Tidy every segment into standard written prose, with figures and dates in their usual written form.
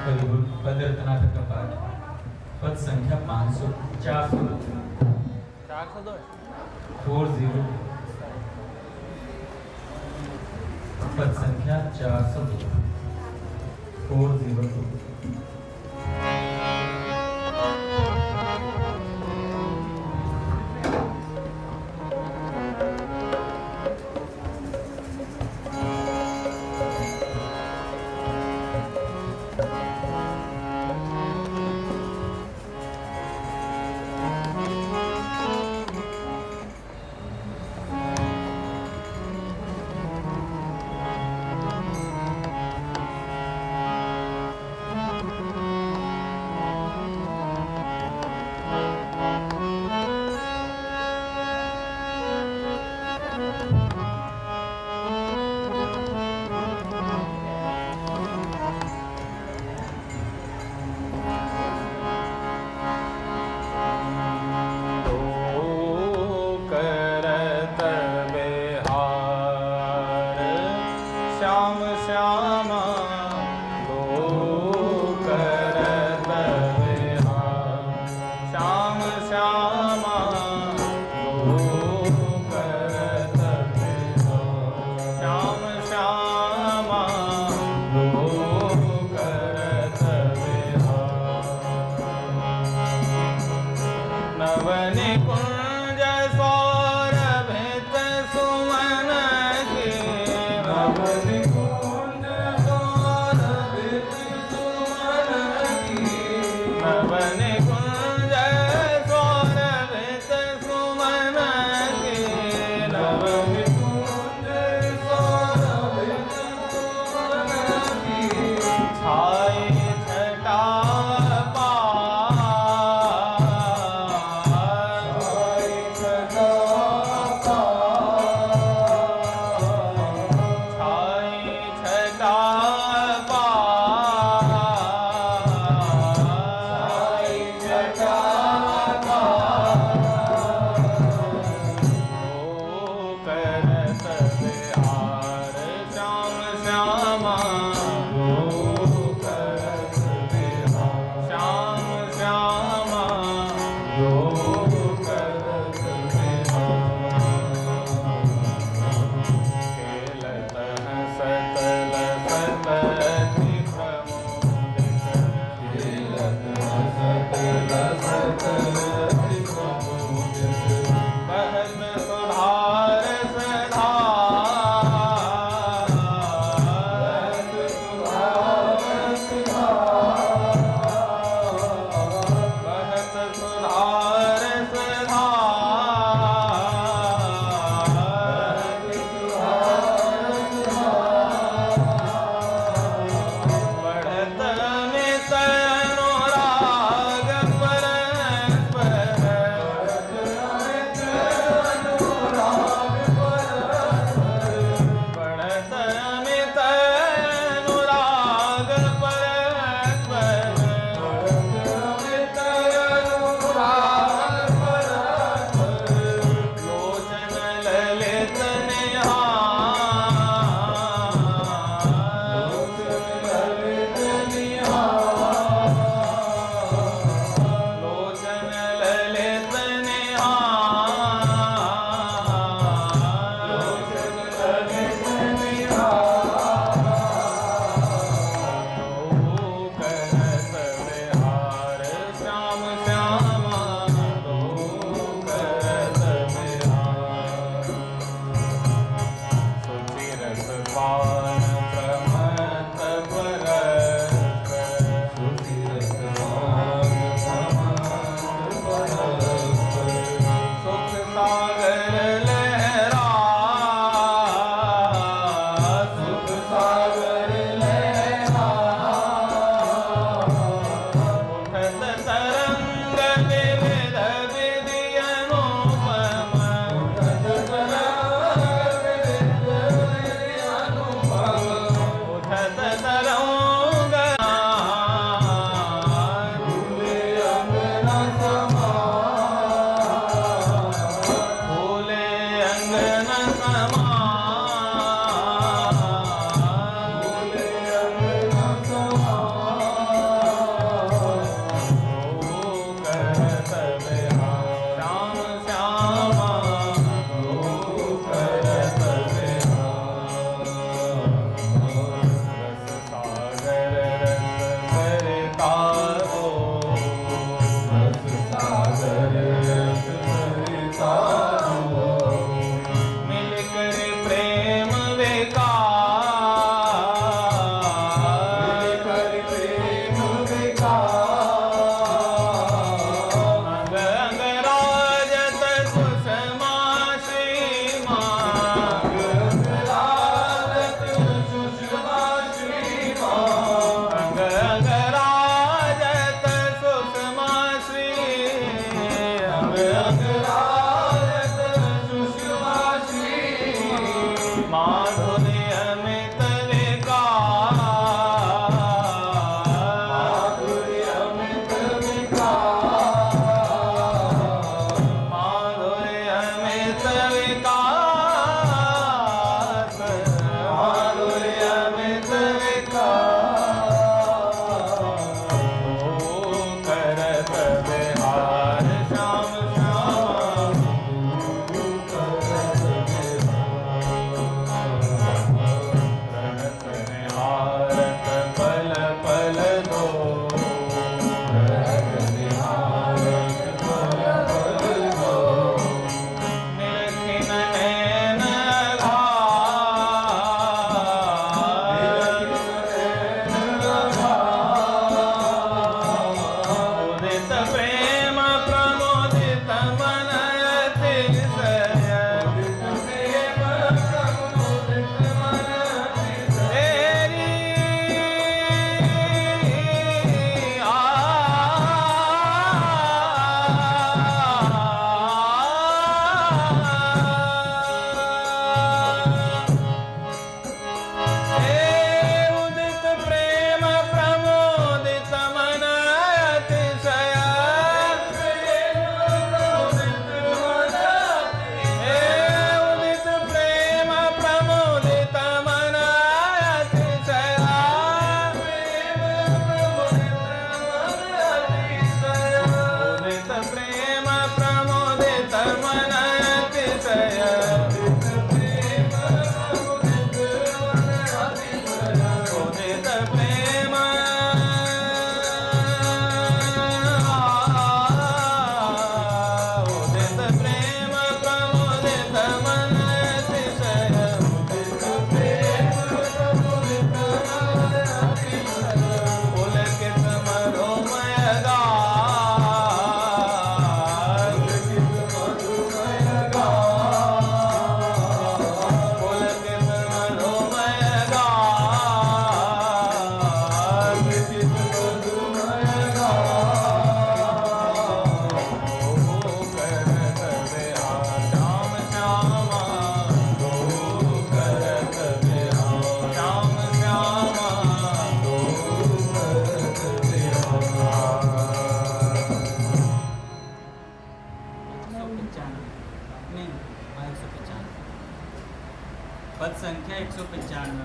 पदरत्नाथ का पाठ पद संख्या 500 402 40 पद संख्या 402 402।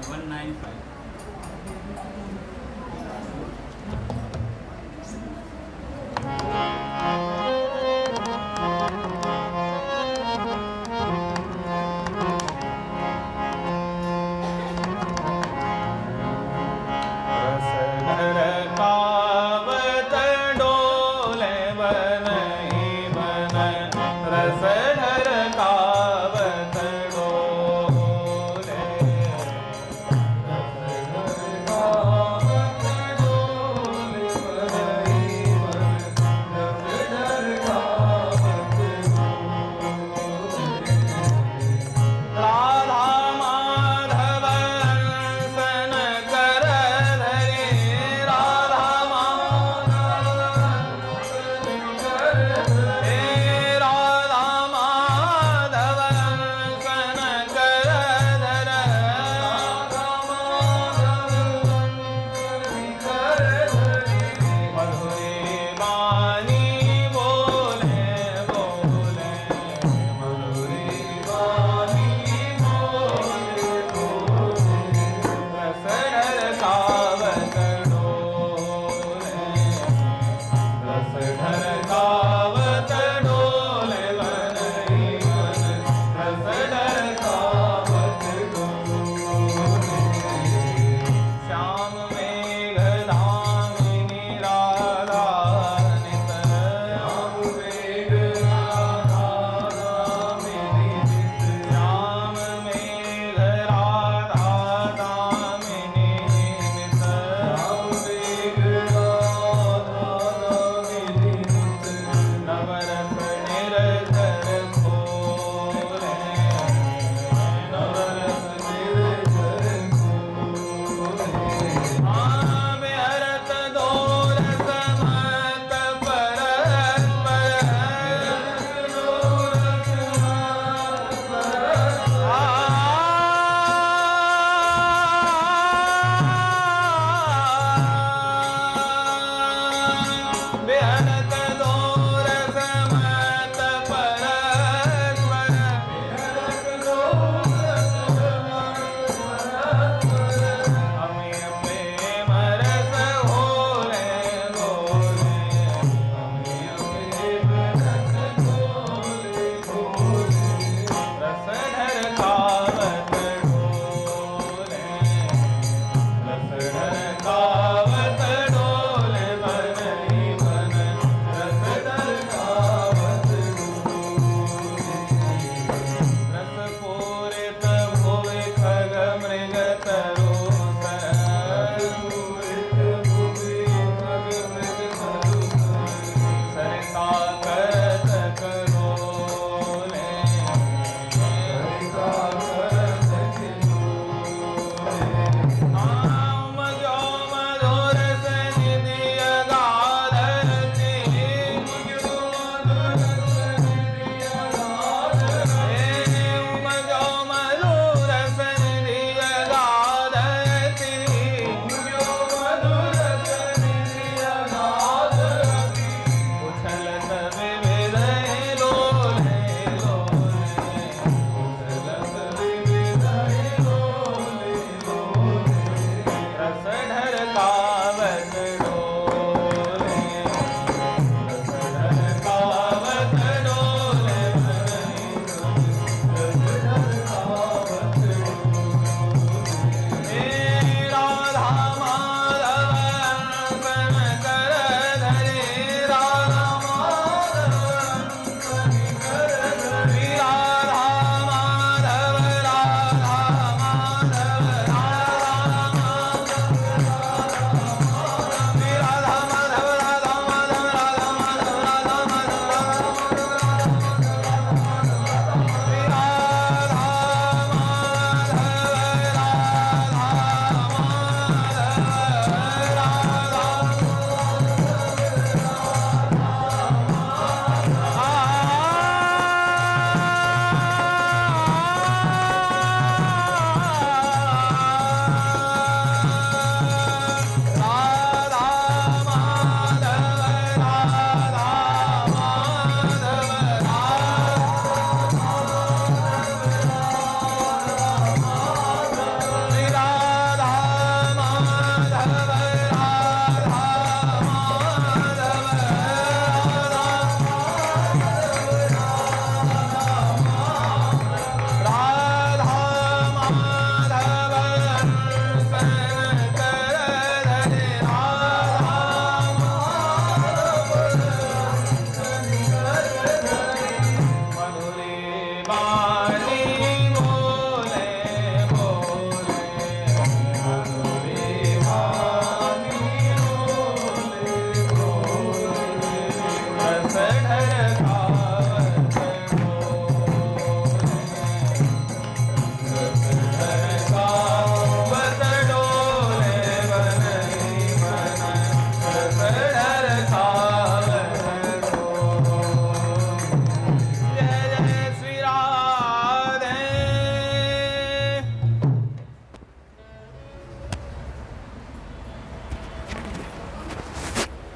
195.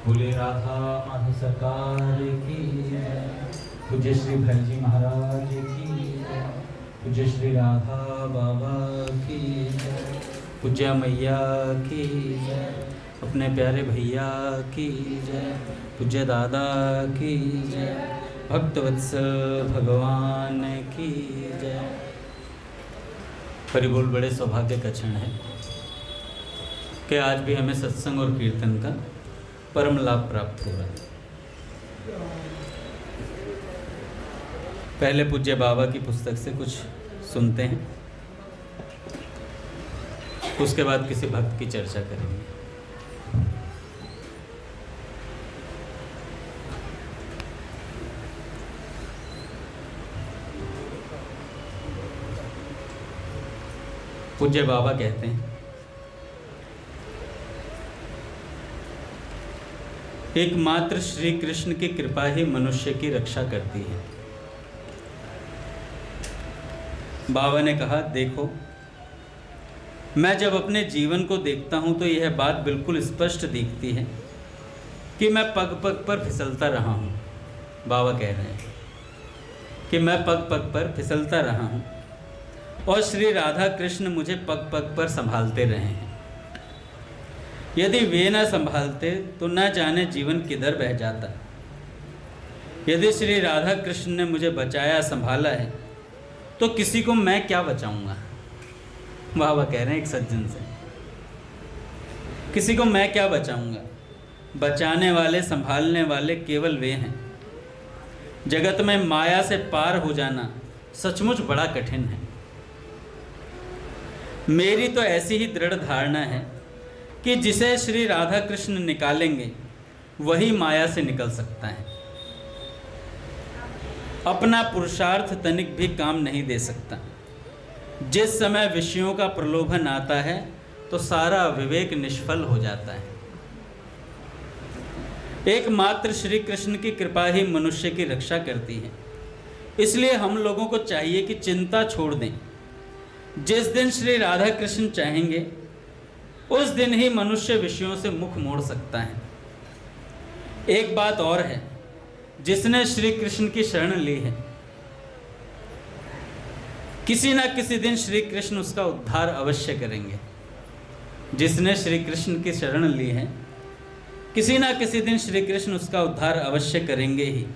बोले राधा माधव सरकार की जय। पूज्य श्री भैरजी महाराज की जय। पूज्य श्री राधा बाबा की जय। पूज्य मैया की जय। अपने प्यारे भैया की जय। पूज्य दादा की जय। भक्तवत्सल भगवान की जय। परिबोल बड़े सौभाग्य का क्षण है कि आज भी हमें सत्संग और कीर्तन का परम लाभ प्राप्त हो रहा है। पहले पूज्य बाबा की पुस्तक से कुछ सुनते हैं, उसके बाद किसी भक्त की चर्चा करेंगे। पूज्य बाबा कहते हैं, एकमात्र श्री कृष्ण की कृपा ही मनुष्य की रक्षा करती है। बाबा ने कहा, देखो, मैं जब अपने जीवन को देखता हूं तो यह बात बिल्कुल स्पष्ट दिखती है कि मैं पग पग पर फिसलता रहा हूं। बाबा कह रहे हैं कि मैं पग पग पर फिसलता रहा हूं और श्री राधा कृष्ण मुझे पग पग पर संभालते रहे हैं। यदि वे न संभालते तो न जाने जीवन किधर बह जाता। यदि श्री राधा कृष्ण ने मुझे बचाया, संभाला है, तो किसी को मैं क्या बचाऊंगा। बाबा कह रहे हैं एक सज्जन से, किसी को मैं क्या बचाऊंगा। बचाने वाले, संभालने वाले केवल वे हैं। जगत में माया से पार हो जाना सचमुच बड़ा कठिन है। मेरी तो ऐसी ही दृढ़ धारणा है कि जिसे श्री राधा कृष्ण निकालेंगे वही माया से निकल सकता है। अपना पुरुषार्थ तनिक भी काम नहीं दे सकता। जिस समय विषयों का प्रलोभन आता है तो सारा विवेक निष्फल हो जाता है। एकमात्र श्री कृष्ण की कृपा ही मनुष्य की रक्षा करती है। इसलिए हम लोगों को चाहिए कि चिंता छोड़ दें। जिस दिन श्री राधा कृष्ण चाहेंगे उस दिन ही मनुष्य विषयों से मुख मोड़ सकता है। एक बात और है, जिसने श्री कृष्ण की शरण ली है, किसी न किसी दिन श्री कृष्ण उसका उद्धार अवश्य करेंगे। जिसने श्री कृष्ण की शरण ली है, किसी न किसी दिन श्री कृष्ण उसका उद्धार अवश्य करेंगे ही।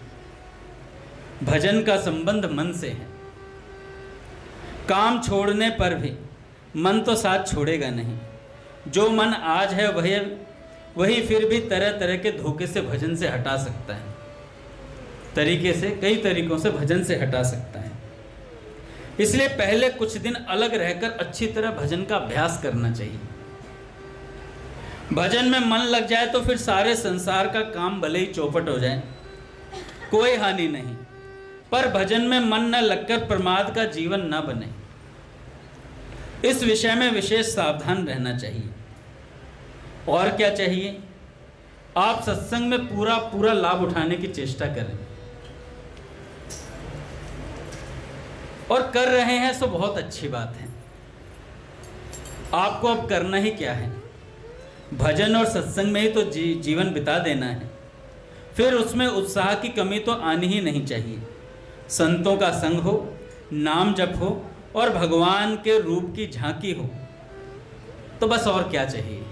भजन का संबंध मन से है। काम छोड़ने पर भी मन तो साथ छोड़ेगा नहीं। जो मन आज है वही फिर भी तरह तरह के धोखे से भजन से हटा सकता है। कई तरीकों से भजन से हटा सकता है। इसलिए पहले कुछ दिन अलग रहकर अच्छी तरह भजन का अभ्यास करना चाहिए। भजन में मन लग जाए तो फिर सारे संसार का काम भले ही चौपट हो जाए, कोई हानि नहीं। पर भजन में मन न लगकर प्रमाद का जीवन न बने, इस विषय में विशेष सावधान रहना चाहिए। और क्या चाहिए, आप सत्संग में पूरा लाभ उठाने की चेष्टा करें। और कर रहे हैं तो बहुत अच्छी बात है। आपको अब करना ही क्या है, भजन और सत्संग में ही तो जीवन बिता देना है। फिर उसमें उत्साह की कमी तो आनी ही नहीं चाहिए। संतों का संग हो, नाम जप हो और भगवान के रूप की झांकी हो, तो बस और क्या चाहिए।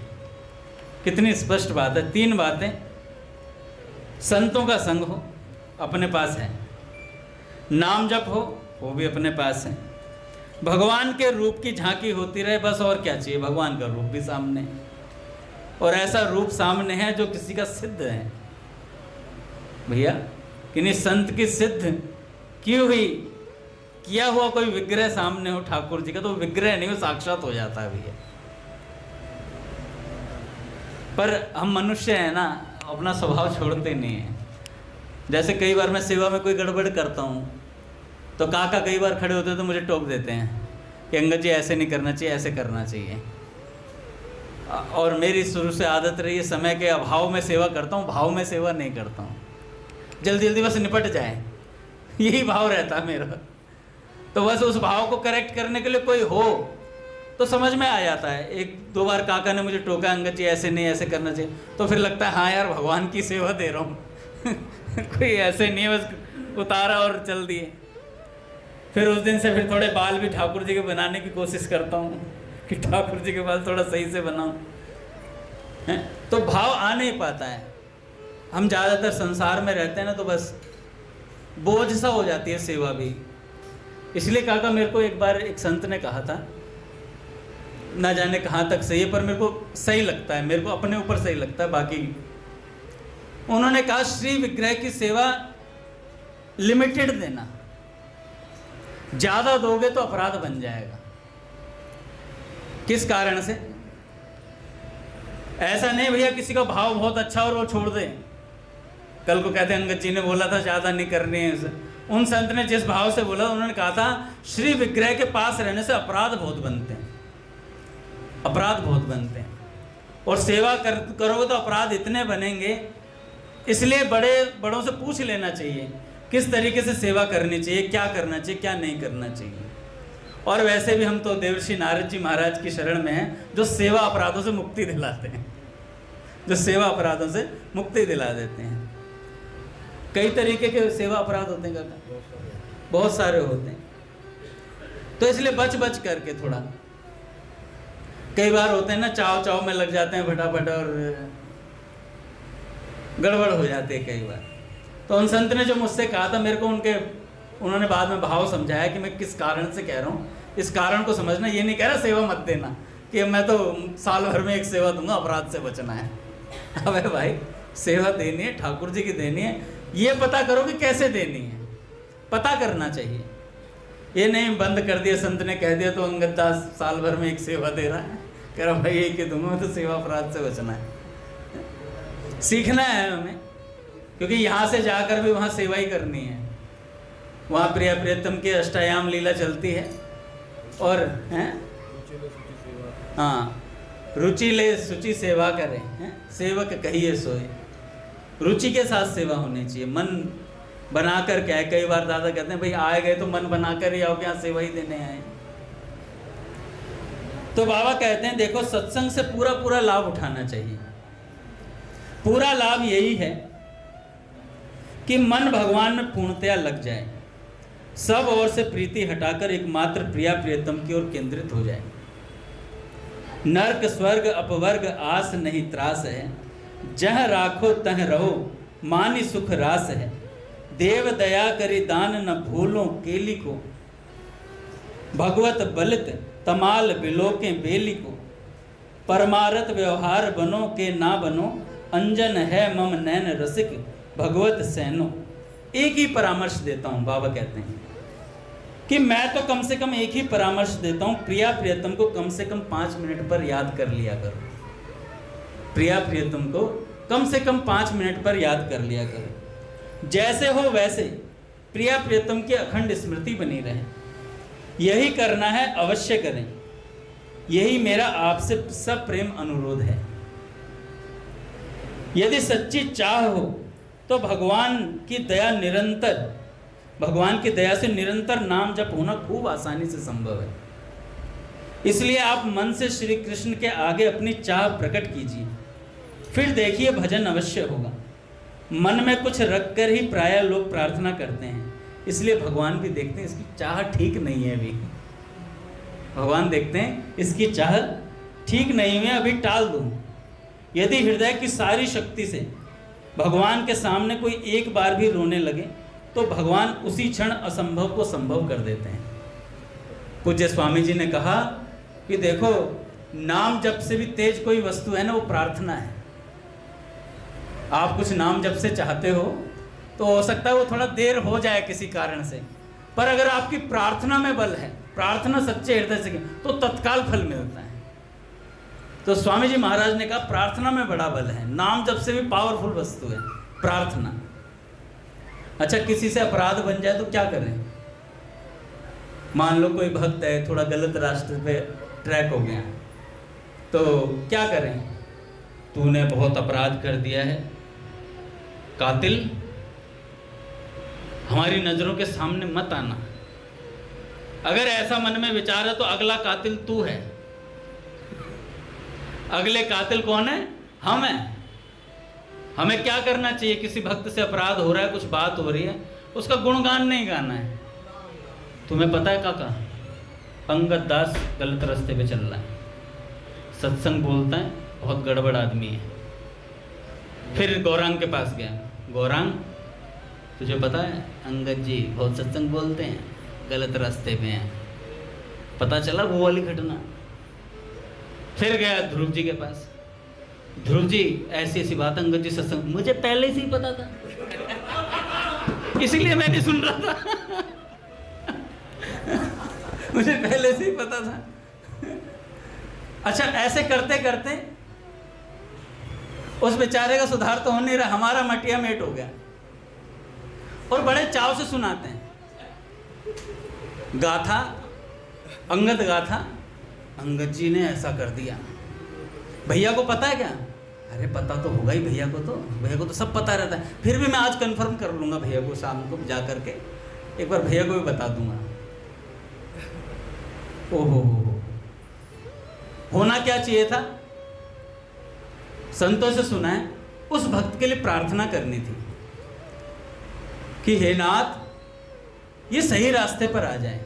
कितनी स्पष्ट बात है। 3 बातें। संतों का संग हो, अपने पास है। नाम जप हो, वो भी अपने पास है। भगवान के रूप की झांकी होती रहे, बस और क्या चाहिए। भगवान का रूप भी सामने है, और ऐसा रूप सामने है जो किसी का सिद्ध है। भैया, किन्हीं संत की सिद्ध की हुई, किया हुआ कोई विग्रह सामने हो ठाकुर जी का, तो विग्रह नहीं, वो साक्षात हो जाता है भैया। पर हम मनुष्य हैं ना, अपना स्वभाव छोड़ते नहीं हैं। जैसे कई बार मैं सेवा में कोई गड़बड़ करता हूँ तो काका कई बार खड़े होते हैं तो मुझे टोक देते हैं कि अंगद जी ऐसे नहीं करना चाहिए, ऐसे करना चाहिए। और मेरी शुरू से आदत रही है, समय के अभाव में सेवा करता हूँ, भाव में सेवा नहीं करता हूँ। जल्दी जल्दी बस निपट जाए, यही भाव रहता है मेरा। तो बस उस भाव को करेक्ट करने के लिए कोई हो तो समझ में आ जाता है। एक दो बार काका ने मुझे टोका, अंगद जी ऐसे नहीं, ऐसे करना चाहिए, तो फिर लगता है हाँ यार भगवान की सेवा दे रहा हूँ कोई ऐसे नहीं, बस उतारा और चल दिए। फिर उस दिन से फिर थोड़े बाल भी ठाकुर जी के बनाने की कोशिश करता हूँ कि ठाकुर जी के बाल थोड़ा सही से बनाऊँ, तो भाव आ नहीं पाता है। हम ज़्यादातर संसार में रहते हैं ना, तो बस बोझ सा हो जाती है सेवा भी। इसलिए काका मेरे को एक बार एक संत ने कहा था, ना जाने कहाँ तक सही है, पर मेरे को सही लगता है, मेरे को अपने ऊपर सही लगता है, बाकी उन्होंने कहा श्री विग्रह की सेवा लिमिटेड देना, ज़्यादा दोगे तो अपराध बन जाएगा। किस कारण से? ऐसा नहीं भैया किसी का भाव बहुत अच्छा और वो छोड़ दे। कल को कहते हैं अंगद जी ने बोला था ज़्यादा नहीं करनी है इसे। उन संत ने जिस भाव से बोला, उन्होंने कहा था श्री विग्रह के पास रहने से अपराध बहुत बनते हैं, अपराध बहुत बनते हैं, और सेवा करोगे तो अपराध इतने बनेंगे। इसलिए बड़ों से पूछ लेना चाहिए किस तरीके से सेवा करनी चाहिए, क्या करना चाहिए, क्या नहीं करना चाहिए। और वैसे भी हम तो देवर्षि नारद जी महाराज की शरण में हैं, जो सेवा अपराधों से मुक्ति दिलाते हैं, जो सेवा अपराधों से मुक्ति दिला देते हैं। कई तरीके के सेवा अपराध होते हैं काका, बहुत सारे होते हैं। तो इसलिए बच बच करके थोड़ा, कई बार होते हैं ना चाव चाव में लग जाते हैं फटाफट और गड़बड़ हो जाती है कई बार। तो उन संत ने जो मुझसे कहा था, मेरे को उन्होंने बाद में भाव समझाया कि मैं किस कारण से कह रहा हूँ, इस कारण को समझना। ये नहीं कह रहा सेवा मत देना कि मैं तो साल भर में एक सेवा दूंगा, अपराध से बचना है। अबे भाई सेवा देनी है, ठाकुर जी की देनी है, ये पता करो कि कैसे देनी है, पता करना चाहिए। ये नहीं बंद कर दिया, संत ने कह दिया तो अंगद दास साल भर में एक सेवा दे रहा है, कह रहा भाई एक ही दूंगा, मैं तो सेवा अपराध से बचना है। सीखना है हमें, क्योंकि यहाँ से जाकर भी वहाँ सेवा ही करनी है। वहाँ प्रिया प्रियतम की अष्टायाम लीला चलती है, और हैं हाँ, रुचि ले सुचि सेवा करें, हैं सेवक कहिए सोए। रुचि के साथ सेवा होनी चाहिए, मन बनाकर। क्या है, कई बार दादा कहते हैं भाई आए गए तो मन बनाकर ही आओ, क्या सेवा ही देने आए। तो बाबा कहते हैं देखो सत्संग से पूरा पूरा लाभ उठाना चाहिए। पूरा लाभ यही है कि मन भगवान में पूर्णतया लग जाए, सब ओर से प्रीति हटाकर एकमात्र प्रिया प्रियतम की ओर केंद्रित हो जाए। नर्क स्वर्ग अपवर्ग आस नहीं त्रास है, जह राखो तह रहो मानी सुख रास है। देव दया करी दान न भूलो केली को, भगवत बलित तमाल बिलोके बेली को। परमारथ व्यवहार बनो के ना बनो, अंजन है मम नैन रसिक भगवत सैनो। एक ही परामर्श देता हूँ, बाबा कहते हैं कि मैं तो कम से कम एक ही परामर्श देता हूँ, प्रिया प्रियतम को कम से कम 5 मिनट पर याद कर लिया करो। प्रिया प्रियतम को कम से कम 5 मिनट पर याद कर लिया करो। जैसे हो वैसे प्रिया प्रियतम की अखंड स्मृति बनी रहे, यही करना है, अवश्य करें। यही मेरा आपसे सब प्रेम अनुरोध है। यदि सच्ची चाह हो तो भगवान की दया से निरंतर नाम जप होना खूब आसानी से संभव है। इसलिए आप मन से श्री कृष्ण के आगे अपनी चाह प्रकट कीजिए, फिर देखिए भजन अवश्य होगा। मन में कुछ रखकर ही प्रायः लोग प्रार्थना करते हैं, इसलिए भगवान भी देखते हैं इसकी चाह ठीक नहीं है अभी। भगवान देखते हैं इसकी चाह ठीक नहीं है, अभी टाल दूं। यदि हृदय की सारी शक्ति से भगवान के सामने कोई एक बार भी रोने लगे तो भगवान उसी क्षण असंभव को संभव कर देते हैं। पूज्य स्वामी जी ने कहा कि देखो नाम जप से भी तेज कोई वस्तु है ना, वो प्रार्थना है। आप कुछ नाम जप से चाहते हो तो हो सकता है वो थोड़ा देर हो जाए किसी कारण से, पर अगर आपकी प्रार्थना में बल है, प्रार्थना सच्चे हृदय से की, तो तत्काल फल मिलता है। तो स्वामी जी महाराज ने कहा प्रार्थना में बड़ा बल है, नाम जप से भी पावरफुल वस्तु है प्रार्थना। अच्छा किसी से अपराध बन जाए तो क्या करें? मान लो कोई भक्त है, थोड़ा गलत रास्ते पे ट्रैक हो गया, तो क्या करें? तूने बहुत अपराध कर दिया है, कातिल हमारी नजरों के सामने मत आना। अगर ऐसा मन में विचार है तो अगला कातिल तू है, अगले कातिल कौन है? हम हैं। हमें क्या करना चाहिए? किसी भक्त से अपराध हो रहा है, कुछ बात हो रही है, उसका गुणगान नहीं गाना है। तुम्हें पता है काका, अंगद दास गलत रास्ते पे चल रहा है, सत्संग बोलता है, बहुत गड़बड़ आदमी है। फिर गौरांग के पास गया, गौरांग तुझे पता है अंगद जी बहुत सत्संग बोलते हैं, गलत रास्ते पे हैं। पता चला वो वाली घटना। फिर गया ध्रुव जी के पास, ध्रुव जी ऐसी ऐसी बात, अंगद जी सत्संग, मुझे पहले से ही पता था, इसीलिए मैं नहीं सुन रहा था। मुझे पहले से ही पता था। अच्छा, ऐसे करते करते उस बेचारे का सुधार तो हो नहीं रहा, हमारा मटिया मेट हो गया। और बड़े चाव से सुनाते हैं गाथा, अंगद गाथा, अंगद जी ने ऐसा कर दिया। भैया को पता है क्या? अरे पता तो होगा ही भैया को तो सब पता रहता है। फिर भी मैं आज कंफर्म कर लूँगा भैया को, शाम को जा करके एक बार भैया को भी बता दूंगा। ओहो, होना क्या चाहिए था? संतों से सुना है, उस भक्त के लिए प्रार्थना करनी थी कि हे नाथ, ये सही रास्ते पर आ जाए।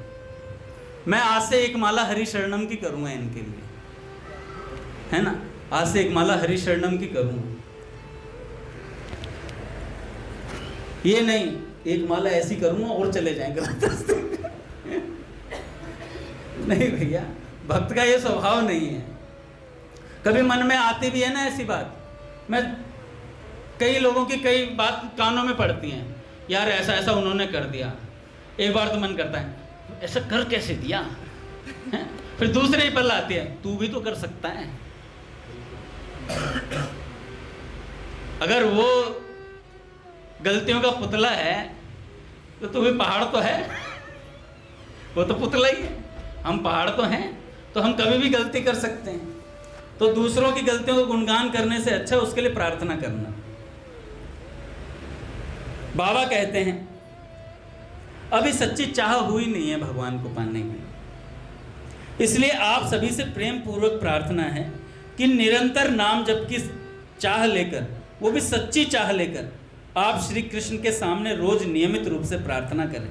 मैं आज से एक माला हरि शरणम की करूंगा इनके लिए, है ना? आज से एक माला हरि शरणम की करूंगा। ये नहीं एक माला ऐसी करूंगा और चले जाएंगे गलत रास्ते पे। नहीं भैया, भक्त का ये स्वभाव नहीं है। कभी मन में आती भी है ना ऐसी बात, मैं कई लोगों की कई बात कानों में पड़ती हैं, यार ऐसा ऐसा उन्होंने कर दिया। एक बार तो मन करता है ऐसा कर कैसे दिया है? फिर दूसरे ही पल आती है, तू भी तो कर सकता है। अगर वो गलतियों का पुतला है तो तू भी पहाड़ तो है, वो तो पुतला ही है, हम पहाड़ तो हैं, तो हम कभी भी गलती कर सकते हैं। तो दूसरों की गलतियों को गुणगान करने से अच्छा उसके लिए प्रार्थना करना। बाबा कहते हैं अभी सच्ची चाह हुई नहीं है भगवान को पाने की, इसलिए आप सभी से प्रेम पूर्वक प्रार्थना है कि निरंतर नाम जप की चाह लेकर, वो भी सच्ची चाह लेकर, आप श्री कृष्ण के सामने रोज नियमित रूप से प्रार्थना करें।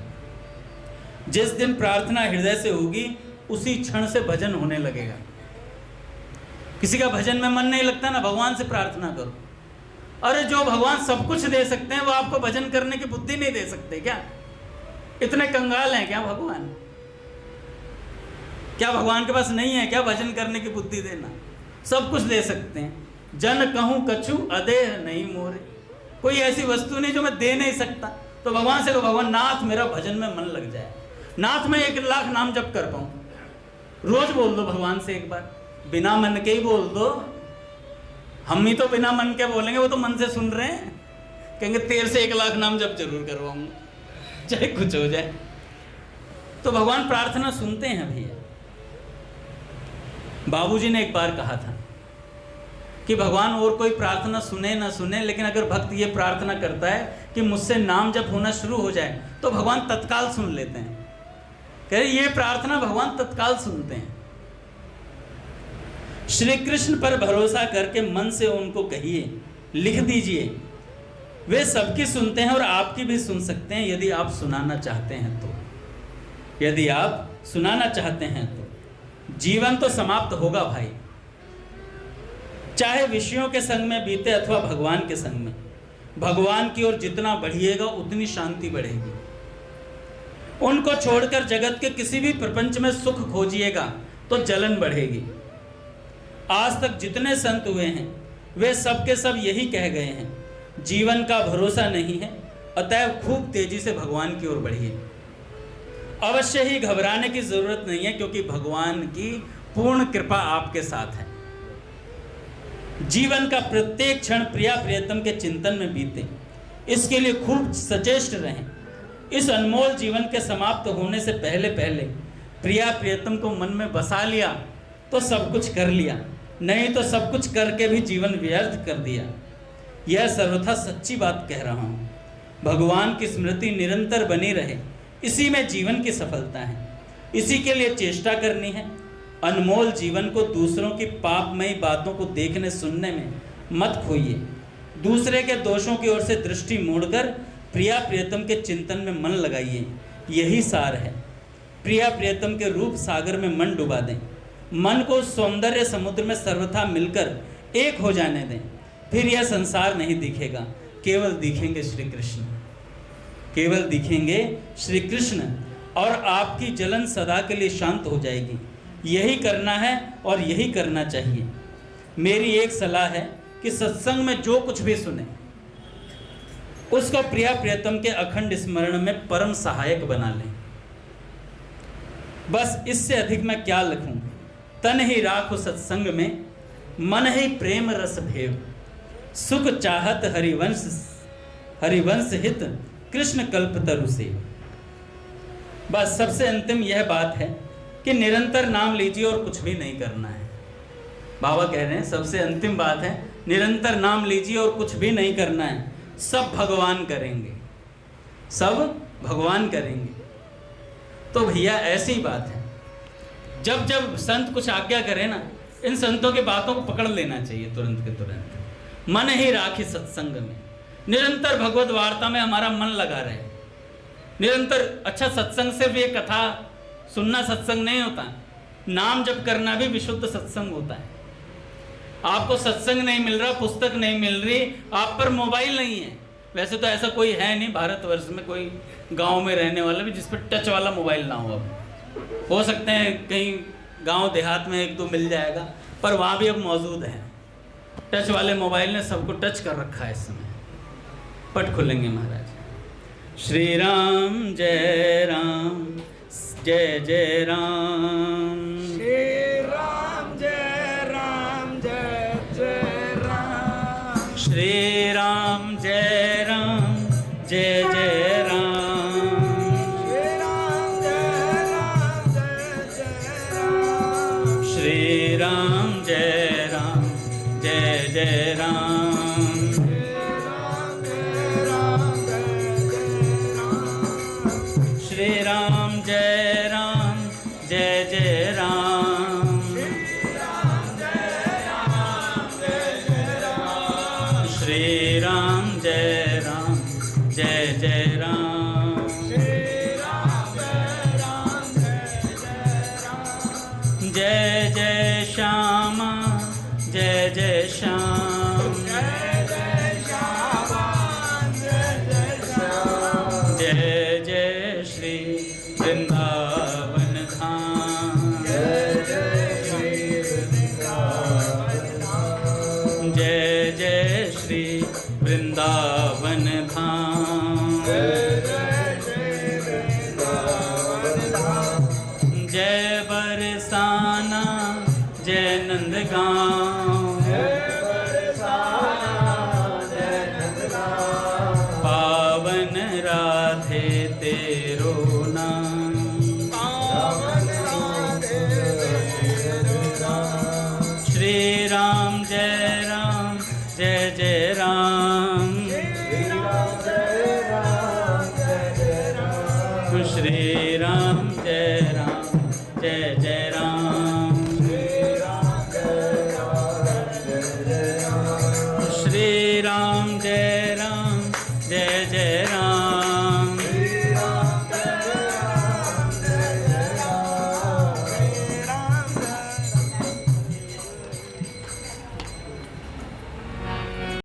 जिस दिन प्रार्थना हृदय से होगी उसी क्षण से भजन होने लगेगा। किसी का भजन में मन नहीं लगता ना, भगवान से प्रार्थना करो। अरे जो भगवान सब कुछ दे सकते हैं वो आपको भजन करने की बुद्धि नहीं दे सकते क्या? इतने कंगाल हैं क्या भगवान? क्या भगवान के पास नहीं है क्या भजन करने की बुद्धि देना? सब कुछ दे सकते हैं। जन कहूं कछु अदेह नहीं मोरे, कोई ऐसी वस्तु नहीं जो मैं दे नहीं सकता। तो भगवान से कहो, भगवान नाथ मेरा भजन में मन लग जाए, नाथ मैं 1,00,000 नाम जप कर पाऊं। रोज बोल दो भगवान से एक बार, बिना मन के ही बोल दो। हम ही तो बिना मन के बोलेंगे, वो तो मन से सुन रहे हैं, कहेंगे तेरे से 1,00,000 नाम जप जरूर करवाऊंगा, चाहे कुछ हो जाए। तो भगवान प्रार्थना सुनते हैं भैया। बाबूजी ने एक बार कहा था कि भगवान और कोई प्रार्थना सुने ना सुने, लेकिन अगर भक्त ये प्रार्थना करता है कि मुझसे नाम जप होना शुरू हो जाए तो भगवान तत्काल सुन लेते हैं। कह रहे ये प्रार्थना भगवान तत्काल सुनते हैं। श्री कृष्ण पर भरोसा करके मन से उनको कहिए, लिख दीजिए, वे सबकी सुनते हैं और आपकी भी सुन सकते हैं यदि आप सुनाना चाहते हैं तो। यदि आप सुनाना चाहते हैं तो जीवन तो समाप्त होगा भाई, चाहे विषयों के संग में बीते अथवा भगवान के संग में। भगवान की ओर जितना बढ़िएगा उतनी शांति बढ़ेगी। उनको छोड़कर जगत के किसी भी प्रपंच में सुख खोजिएगा तो जलन बढ़ेगी। आज तक जितने संत हुए हैं वे सब के सब यही कह गए हैं, जीवन का भरोसा नहीं है, अतएव खूब तेजी से भगवान की ओर बढ़िए। अवश्य ही घबराने की जरूरत नहीं है, क्योंकि भगवान की पूर्ण कृपा आपके साथ है। जीवन का प्रत्येक क्षण प्रिया प्रियतम के चिंतन में बीते, इसके लिए खूब सचेष्ट रहें। इस अनमोल जीवन के समाप्त होने से पहले पहले प्रिया प्रियतम को मन में बसा लिया तो सब कुछ कर लिया, नहीं तो सब कुछ करके भी जीवन व्यर्थ कर दिया। यह सर्वथा सच्ची बात कह रहा हूँ। भगवान की स्मृति निरंतर बनी रहे, इसी में जीवन की सफलता है। इसी के लिए चेष्टा करनी है। अनमोल जीवन को दूसरों की पापमयी बातों को देखने सुनने में मत खोइए। दूसरे के दोषों की ओर से दृष्टि मोड़कर प्रिया प्रियतम के चिंतन में मन लगाइए। यही सार है। प्रिया प्रियतम के रूप सागर में मन डुबा दें। मन को सौंदर्य समुद्र में सर्वथा मिलकर एक हो जाने दें। फिर यह संसार नहीं दिखेगा, केवल दिखेंगे श्री कृष्ण। केवल दिखेंगे श्री कृष्ण और आपकी जलन सदा के लिए शांत हो जाएगी। यही करना है और यही करना चाहिए। मेरी एक सलाह है कि सत्संग में जो कुछ भी सुने उसको प्रिया प्रियतम के अखंड स्मरण में परम सहायक बना लें। बस इससे अधिक मैं क्या लिखूं। तन ही राखो सत्संग में, मन ही प्रेम रस भेव। सुख चाहत हरिवंश हित, कृष्ण कल्प तरु से। बस सबसे अंतिम यह बात है कि निरंतर नाम लीजिए और कुछ भी नहीं करना है। बाबा कह रहे हैं सबसे अंतिम बात है, निरंतर नाम लीजिए और कुछ भी नहीं करना है। सब भगवान करेंगे, सब भगवान करेंगे। तो भैया ऐसी ही बात है, जब जब संत कुछ आज्ञा करें ना, इन संतों की बातों को पकड़ लेना चाहिए तुरंत के तुरंत। मन ही राखी सत्संग में, निरंतर भगवत वार्ता में हमारा मन लगा रहे। निरंतर अच्छा सत्संग सिर्फ ये कथा सुनना सत्संग नहीं होता, नाम जप करना भी विशुद्ध सत्संग होता है। आपको सत्संग नहीं मिल रहा, पुस्तक नहीं मिल रही, आप पर मोबाइल नहीं है। वैसे तो ऐसा कोई है नहीं भारतवर्ष में, कोई गांव में रहने वाला भी जिस पर टच वाला मोबाइल ना हो। अब हो सकते हैं कहीं गांव देहात में एक दो मिल जाएगा, पर वहाँ भी अब मौजूद है। टच वाले मोबाइल ने सबको टच कर रखा है इस समय। पट खुलेंगे महाराज। श्री राम जय राम, जय जय राम। श्री राम जय राम, जय जय राम। श्री राम जय राम, जय जय राम। श्री राम जय राम, जय जय राम। श्री राम जय राम, जय जय राम। श्री राम जय राम, जय जय राम। श्री राम जय राम, जय जय राम। जय जय श्यामा, जय जय श्याम। जय जय श्री वृंदावन धाम। जय जय श्री वृंदावन धाम।